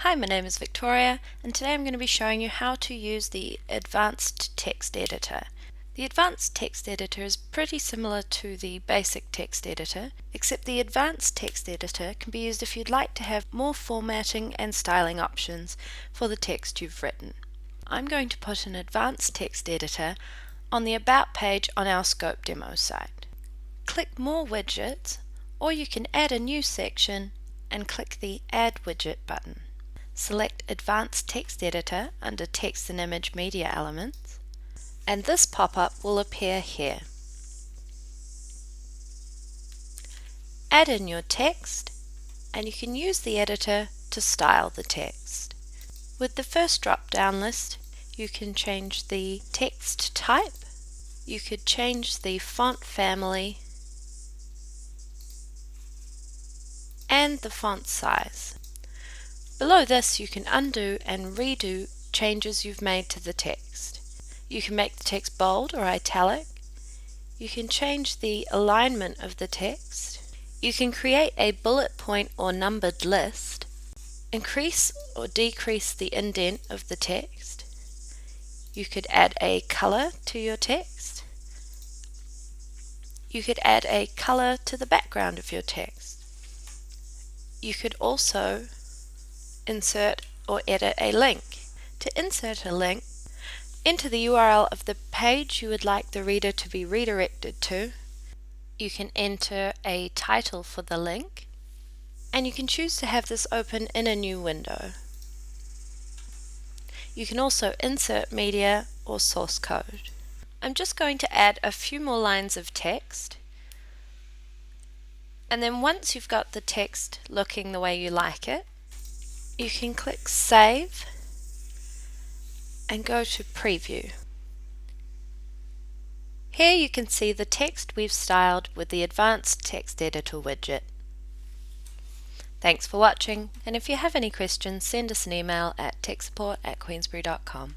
Hi, my name is Victoria, and today I'm going to be showing you how to use the Advanced Text Editor. The Advanced Text Editor is pretty similar to the basic text editor, except the Advanced Text Editor can be used if you'd like to have more formatting and styling options for the text you've written. I'm going to put an Advanced Text Editor on the About page on our Scope demo site. Click More Widgets, or you can add a new section and click the Add Widget button. Select Advanced Text Editor under Text and Image Media Elements, and this pop-up will appear here. Add in your text, and you can use the editor to style the text. With the first drop-down list, you can change the text type, you could change the font family, and the font size. Below this, you can undo and redo changes you've made to the text. You can make the text bold or italic. You can change the alignment of the text. You can create a bullet point or numbered list. Increase or decrease the indent of the text. You could add a color to your text. You could add a color to the background of your text. You could also insert or edit a link. To insert a link, enter the URL of the page you would like the reader to be redirected to. You can enter a title for the link, and you can choose to have this open in a new window. You can also insert media or source code. I'm just going to add a few more lines of text, and then once you've got the text looking the way you like it, you can click Save and go to Preview. Here you can see the text we've styled with the Advanced Text Editor widget. Thanks for watching, and if you have any questions, send us an email at techsupport@queensberry.com.